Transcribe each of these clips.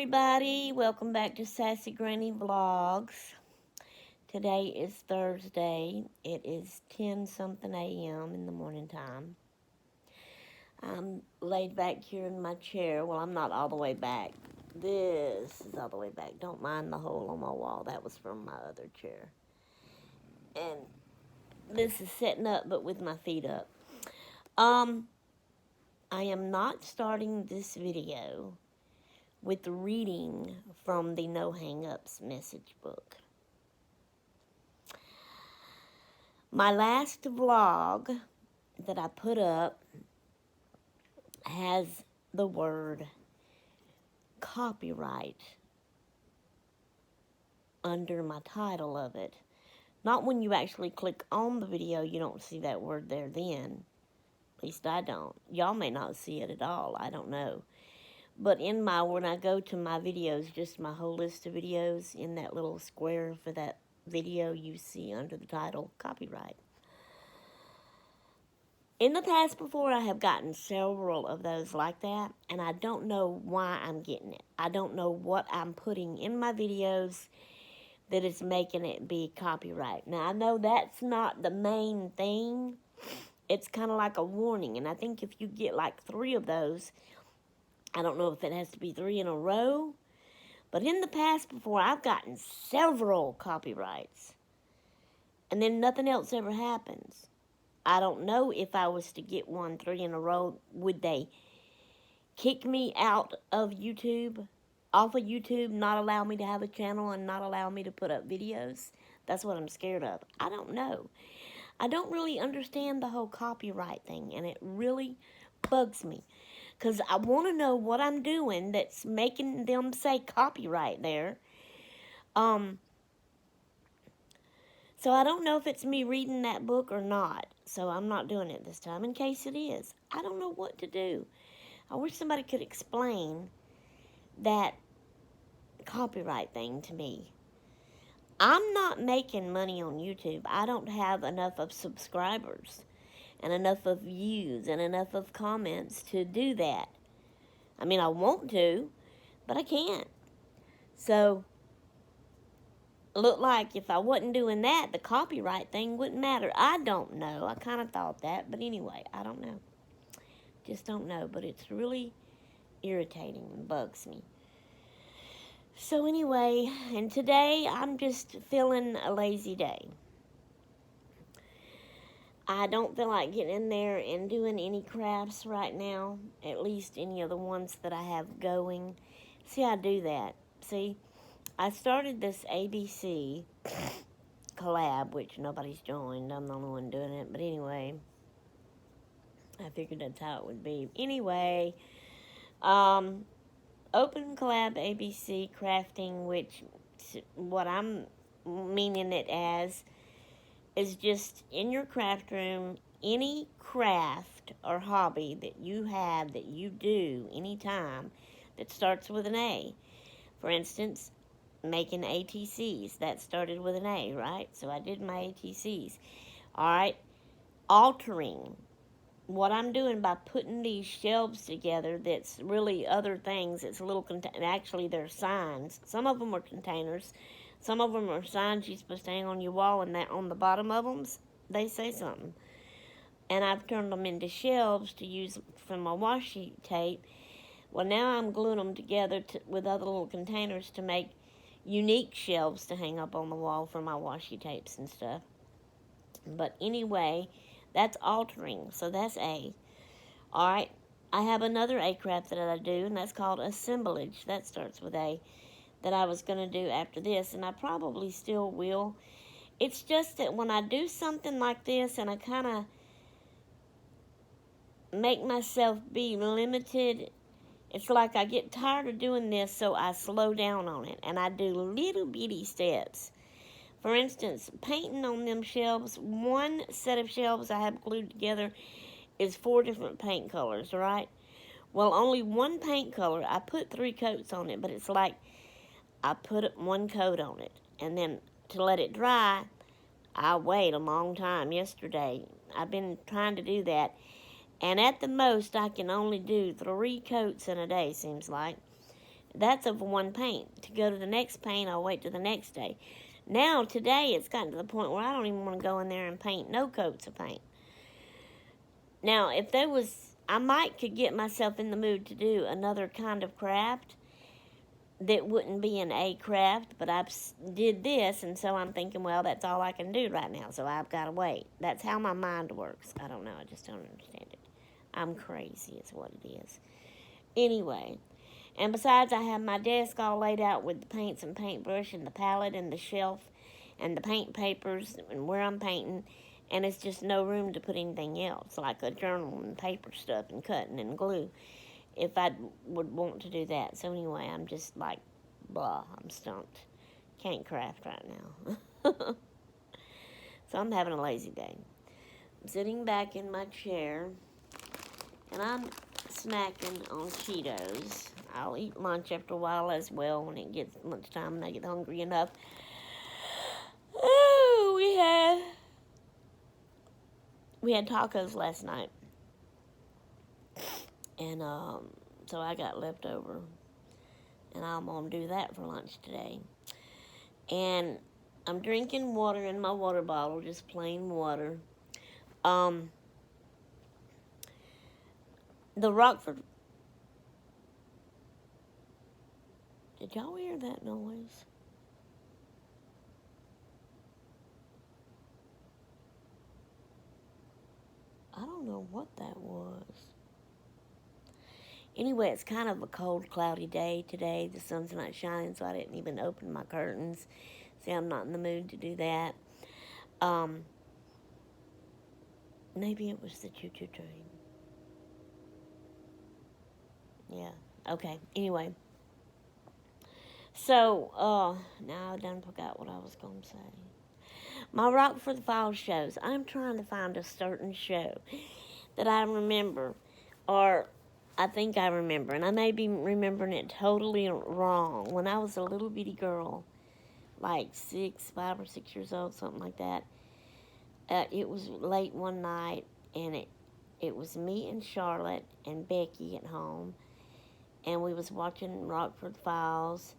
everybody, welcome back to Sassy Granny Vlogs. Today is Thursday. It is 10 something a.m. in the morning time. I'm laid back here in my chair. Well, I'm not all the way back. This is all the way back. Don't mind the hole on my wall. That was from my other chair. And this is sitting up but with my feet up. I am not starting this video with reading from the No Hang-Ups message book. My last vlog that I put up has the word copyright under my title of it. Not when you actually click on the video, you don't see that word there then. At least I don't. Y'all may not see it at all. I don't know. But when I go to my videos, just my whole list of videos, in that little square for that video, you see under the title, copyright. In the past before, I have gotten several of those like that, and I don't know why I'm getting it. I don't know what I'm putting in my videos that is making it be copyright. Now, I know that's not the main thing. It's kind of like a warning, and I think if you get like 3 of those, I don't know if it has to be 3 in a row, but in the past before, I've gotten several copyrights, and then nothing else ever happens. I don't know if I was to get 3 in a row, would they kick me out of YouTube, off of YouTube, not allow me to have a channel and not allow me to put up videos? That's what I'm scared of. I don't know. I don't really understand the whole copyright thing, and it really bugs me. Because I want to know what I'm doing that's making them say copyright there. So I don't know if it's me reading that book or not. So I'm not doing it this time in case it is. I don't know what to do. I wish somebody could explain that copyright thing to me. I'm not making money on YouTube. I don't have enough of subscribers and enough of views and enough of comments to do that. I mean, I want to, but I can't. So, look like if I wasn't doing that, the copyright thing wouldn't matter. I don't know. I kind of thought that, but anyway, I don't know. Just don't know, but it's really irritating and bugs me. So anyway, and today I'm just feeling a lazy day. I don't feel like getting in there and doing any crafts right now, at least any of the ones that I have going. See, I do that. See, I started this ABC collab, which nobody's joined. I'm the only one doing it. But anyway, I figured that's how it would be. Anyway, open collab ABC crafting, which what I'm meaning it as is just in your craft room, any craft or hobby that you have, that you do anytime, that starts with an A. For instance, making ATCs, that started with an A, right? So I did my ATCs. Alright, altering what I'm doing by putting these shelves together, that's really other things. It's little, actually they're signs. Some of them are containers. Some of them are signs you're supposed to hang on your wall, and that on the bottom of them, they say something. And I've turned them into shelves to use for my washi tape. Well, now I'm gluing them together with other little containers to make unique shelves to hang up on the wall for my washi tapes and stuff. But anyway, that's altering, so that's A. Alright, I have another A craft that I do, and that's called assemblage. That starts with A, that I was going to do after this, and I probably still will. It's just that when I do something like this and I kind of make myself be limited, it's like I get tired of doing this, so I slow down on it, and I do little bitty steps. For instance, painting on them shelves, one set of shelves I have glued together is 4 different paint colors, right? Well, only one paint color. I put 3 coats on it, but it's like I put 1 coat on it, and then to let it dry, I wait a long time. Yesterday, I've been trying to do that, and at the most, I can only do 3 coats in a day, seems like. That's of one paint. To go to the next paint, I'll wait till the next day. Now, today, it's gotten to the point where I don't even want to go in there and paint no coats of paint. Now, if there was, I might could get myself in the mood to do another kind of craft that wouldn't be an A craft, but I did this, and so I'm thinking, well, that's all I can do right now, so I've got to wait. That's how my mind works. I don't know. I just don't understand it. I'm crazy is what it is. Anyway, and besides, I have my desk all laid out with the paints and paintbrush and the palette and the shelf and the paint papers and where I'm painting, and it's just no room to put anything else, like a journal and paper stuff and cutting and glue, if I would want to do that. So anyway, I'm just like, blah, I'm stumped. Can't craft right now. So I'm having a lazy day. I'm sitting back in my chair, and I'm snacking on Cheetos. I'll eat lunch after a while as well when it gets lunchtime and I get hungry enough. Oh, we had tacos last night, and so I got leftover, and I'm gonna do that for lunch today. And I'm drinking water in my water bottle, just plain water. The Rockford. Did y'all hear that noise? I don't know what that was. Anyway, it's kind of a cold, cloudy day today. The sun's not shining, so I didn't even open my curtains. See, I'm not in the mood to do that. Maybe it was the choo-choo train. Yeah. Okay. Anyway. So, now I done forgot what I was going to say. My Rockford Files shows. I'm trying to find a certain show that I remember, or I think I remember, and I may be remembering it totally wrong. When I was a little bitty girl, like 5 or 6 years old, something like that, it was late one night, and it was me and Charlotte and Becky at home, and we was watching Rockford Files,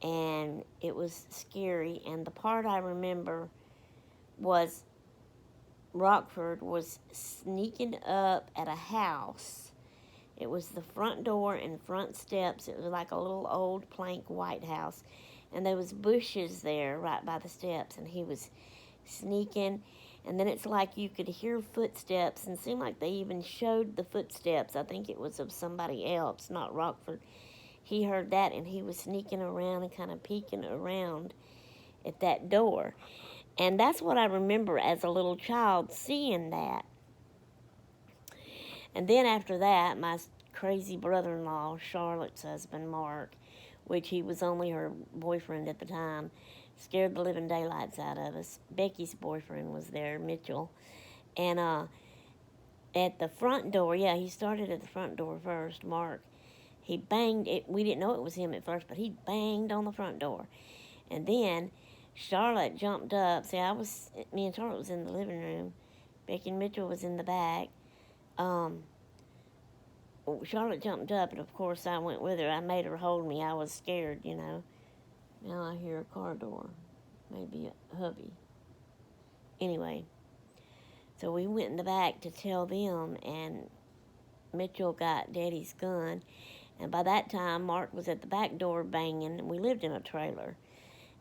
and it was scary, and the part I remember was Rockford was sneaking up at a house. It was the front door and front steps. It was like a little old plank white house, and there was bushes there right by the steps, and he was sneaking, and then it's like you could hear footsteps, and it seemed like they even showed the footsteps. I think it was of somebody else, not Rockford. He heard that, and he was sneaking around and kind of peeking around at that door. And that's what I remember as a little child, seeing that. And then after that, my crazy brother-in-law, Charlotte's husband, Mark, which he was only her boyfriend at the time, scared the living daylights out of us. Becky's boyfriend was there, Mitchell. And at the front door, yeah, he started at the front door first, Mark. He banged it. We didn't know it was him at first, but he banged on the front door. And then Charlotte jumped up. See, me and Charlotte was in the living room. Becky and Mitchell was in the back. Charlotte jumped up, and of course I went with her. I made her hold me. I was scared, you know. Now I hear a car door. Maybe a hubby. Anyway, so we went in the back to tell them, and Mitchell got Daddy's gun. And by that time, Mark was at the back door banging, and we lived in a trailer.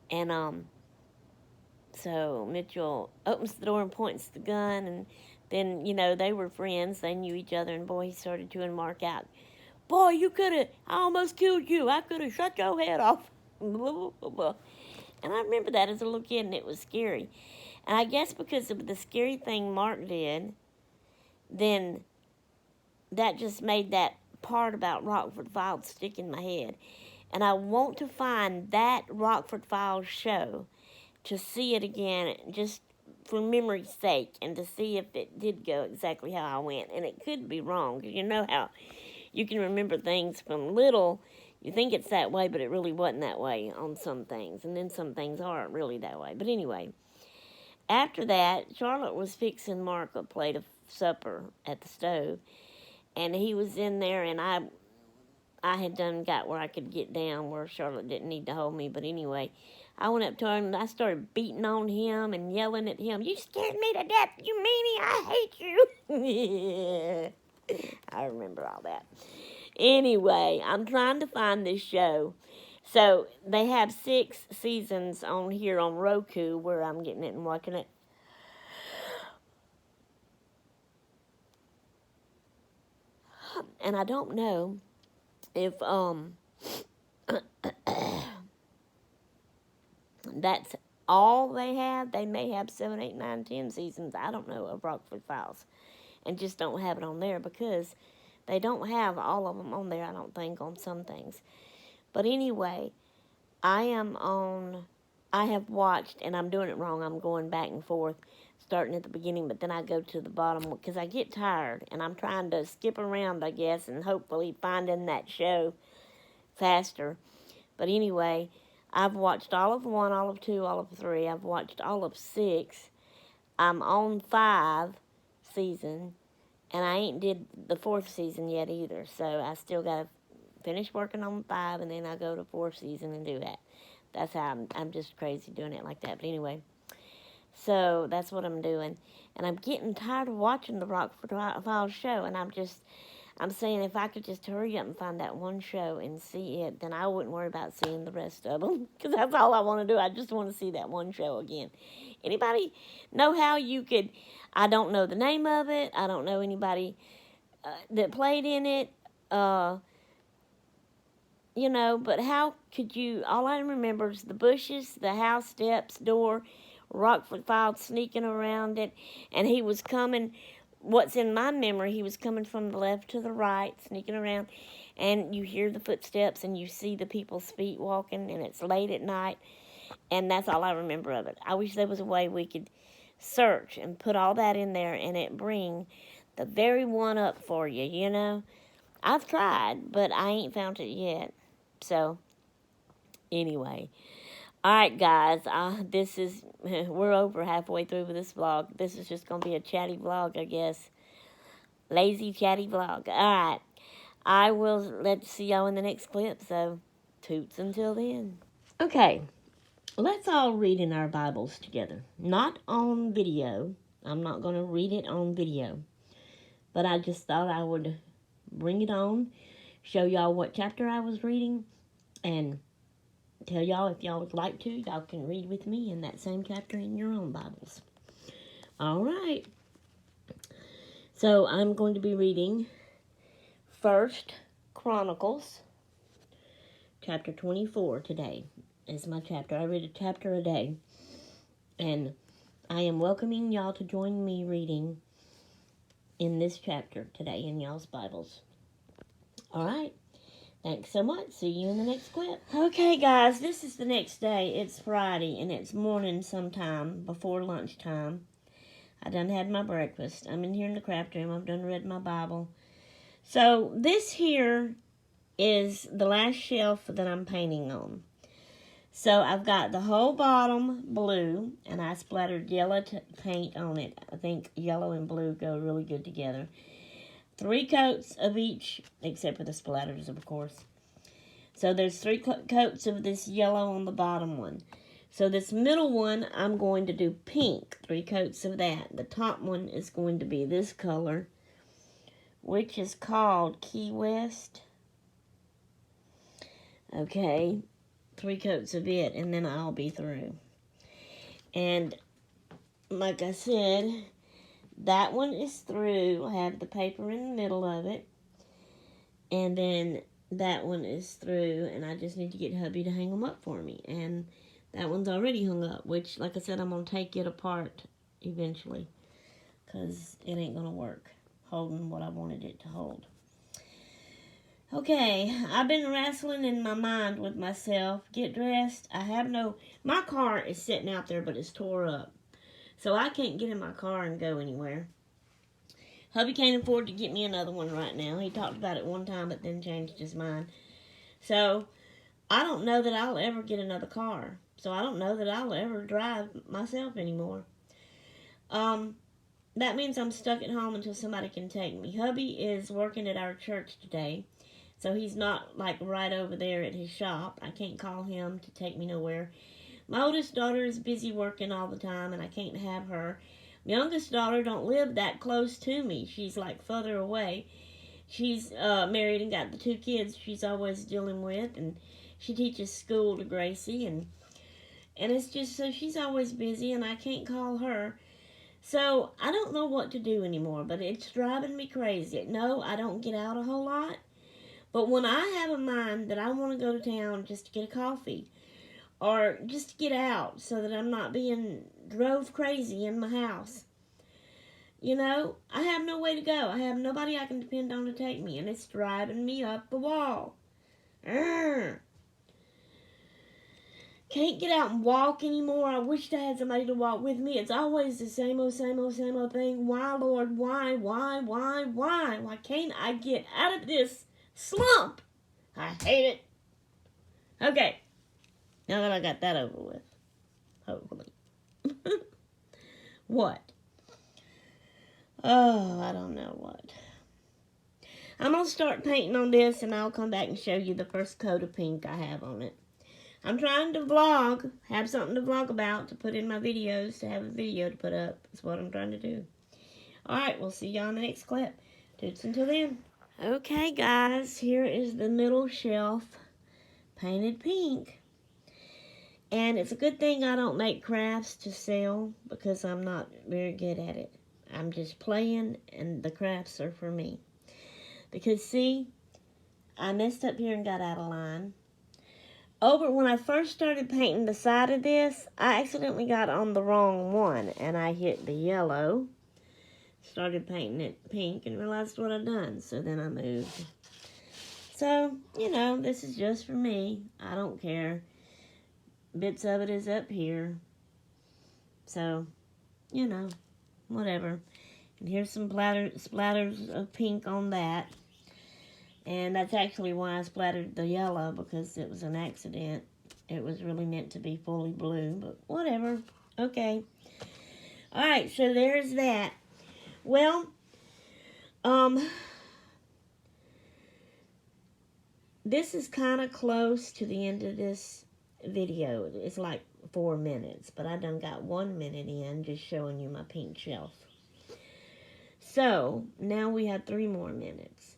And so Mitchell opens the door and points the gun, and then, you know, they were friends. They knew each other, and boy, he started chewing Mark out. Boy, I almost killed you. I could have shut your head off. And I remember that as a little kid, and it was scary. And I guess because of the scary thing Mark did, then that just made that part about Rockford Files stick in my head. And I want to find that Rockford Files show to see it again, just for memory's sake, and to see if it did go exactly how I went. And it could be wrong, because you know how you can remember things from little. You think it's that way, but it really wasn't that way on some things. And then some things aren't really that way. But anyway, after that, Charlotte was fixing Mark a plate of supper at the stove. And he was in there, and I had done got where I could get down where Charlotte didn't need to hold me. But anyway, I went up to her and I started beating on him and yelling at him. You scared me to death, you meanie. I hate you. I remember all that. Anyway, I'm trying to find this show. So they have 6 seasons on here on Roku where I'm getting it and watching it. And I don't know if that's all they have. They may have 7, 8, 9, 10 seasons. I don't know of Rockford Files, and just don't have it on there because they don't have all of them on there. I don't think on some things. But anyway, I have watched, and I'm doing it wrong. I'm going back and forth, starting at the beginning, but then I go to the bottom because I get tired, and I'm trying to skip around, I guess, and hopefully finding that show faster. But anyway, I've watched all of 1, all of 2, all of 3. I've watched all of 6. I'm on 5 season, and I ain't did the 4th season yet either. So I still got to finish working on 5, and then I go to 4th season and do that. That's how I'm just crazy doing it like that. But anyway, so that's what I'm doing. And I'm getting tired of watching the Rockford Files show, and I'm saying if I could just hurry up and find that one show and see it, then I wouldn't worry about seeing the rest of them, because that's all I want to do. I just want to see that one show again. Anybody know how you could, I don't know the name of it, I don't know anybody that played in it, but how could you, all I remember is the bushes, the house steps, door, Rockford Files sneaking around it, and he was coming, what's in my memory, he was coming from the left to the right, sneaking around, and you hear the footsteps, and you see the people's feet walking, and it's late at night, and that's all I remember of it. I wish there was a way we could search and put all that in there, and it bring the very one up for you, I've tried, but I ain't found it yet. So, anyway. Alright, guys, we're over halfway through with this vlog. This is just going to be a chatty vlog, I guess. Lazy, chatty vlog. Alright, I will see y'all in the next clip, so toots until then. Okay, let's all read in our Bibles together. Not on video. I'm not going to read it on video. But I just thought I would bring it on, show y'all what chapter I was reading, and tell y'all if y'all would like to, y'all can read with me in that same chapter in your own Bibles. All right. So I'm going to be reading 1 Chronicles, chapter 24 today is my chapter. I read a chapter a day, and I am welcoming y'all to join me reading in this chapter today in y'all's Bibles. All right. Thanks so much. See you in the next clip. Okay, guys, this is the next day. It's Friday, and it's morning sometime before lunchtime. I done had my breakfast. I'm in here in the craft room. I've done read my Bible. So this here is the last shelf that I'm painting on. So I've got the whole bottom blue, and I splattered yellow paint on it. I think yellow and blue go really good together. 3 coats of each, except for the splatters, of course. So there's 3 coats of this yellow on the bottom one. So this middle one, I'm going to do pink, 3 coats of that. The top one is going to be this color, which is called Key West. Okay, 3 coats of it, and then I'll be through. And like I said, that one is through. I have the paper in the middle of it. And then that one is through, and I just need to get hubby to hang them up for me. And that one's already hung up, which, like I said, I'm going to take it apart eventually, because it ain't going to work holding what I wanted it to hold. Okay, I've been wrestling in my mind with myself. Get dressed. My car is sitting out there, but it's tore up. So I can't get in my car and go anywhere. Hubby can't afford to get me another one right now. He talked about it one time, but then changed his mind. So I don't know that I'll ever get another car. So I don't know that I'll ever drive myself anymore. That means I'm stuck at home until somebody can take me. Hubby is working at our church today. So he's not like right over there at his shop. I can't call him to take me nowhere. My oldest daughter is busy working all the time, and I can't have her. My youngest daughter don't live that close to me. She's like further away. She's married and got the 2 kids she's always dealing with, and she teaches school to Gracie, and it's just so she's always busy, and I can't call her. So I don't know what to do anymore, but it's driving me crazy. No, I don't get out a whole lot, but when I have a mind that I want to go to town just to get a coffee, or just to get out so that I'm not being drove crazy in my house, you know, I have no way to go. I have nobody I can depend on to take me, and it's driving me up the wall. Urgh. Can't get out and walk anymore. I wish I had somebody to walk with me. It's always the same old thing. Why, Lord? Why? Why can't I get out of this slump? I hate it. Okay. Now that I got that over with. Hopefully. What? Oh, I don't know what. I'm going to start painting on this, and I'll come back and show you the first coat of pink I have on it. I'm trying to vlog, have something to vlog about, to put in my videos, to have a video to put up. That's what I'm trying to do. Alright, we'll see y'all in the next clip. Toots until then. Okay, guys, here is the middle shelf painted pink. And it's a good thing I don't make crafts to sell, because I'm not very good at it. I'm just playing, and the crafts are for me. Because, see, I messed up here and got out of line. When I first started painting the side of this, I accidentally got on the wrong one, and I hit the yellow. Started painting it pink and realized what I'd done, so then I moved. So, you know, this is just for me. I don't care. Bits of it is up here. So, you know, whatever. And here's some splatters of pink on that. And that's actually why I splattered the yellow, because it was an accident. It was really meant to be fully blue, but whatever. Okay. Alright, so there's that. Well, this is kind of close to the end of this video. It's like 4 minutes, but I done got 1 minute in just showing you my pink shelf. So, now we have 3 more minutes.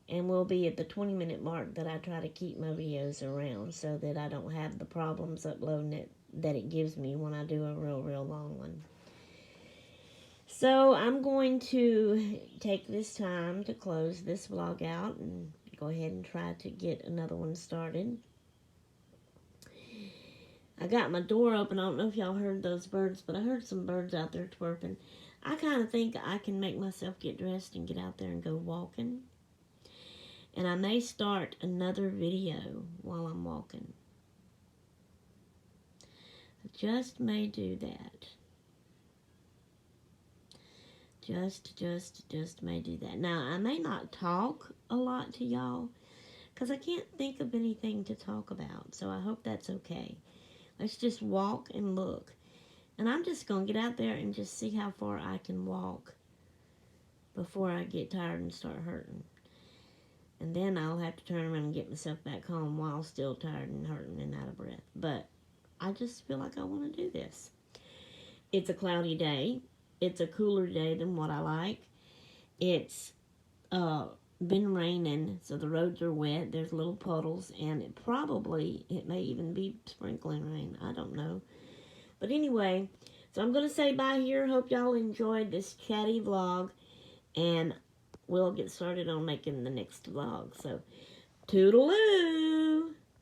And we'll be at the 20-minute mark that I try to keep my videos around, so that I don't have the problems uploading it that it gives me when I do a real long one. So I'm going to take this time to close this vlog out and go ahead and try to get another one started. I got my door open. I don't know if y'all heard those birds, but I heard some birds out there twerping. I kind of think I can make myself get dressed and get out there and go walking. And I may start another video while I'm walking. I just may do that. Just may do that. Now, I may not talk a lot to y'all, because I can't think of anything to talk about. So I hope that's okay. Let's just walk and look. And I'm just going to get out there and just see how far I can walk before I get tired and start hurting. And then I'll have to turn around and get myself back home while still tired and hurting and out of breath. But I just feel like I want to do this. It's a cloudy day. It's a cooler day than what I like. It's been raining, so the roads are wet. There's little puddles, and it may even be sprinkling rain. I don't know. But anyway, so I'm going to say bye here. Hope y'all enjoyed this chatty vlog, and we'll get started on making the next vlog. So, toodaloo!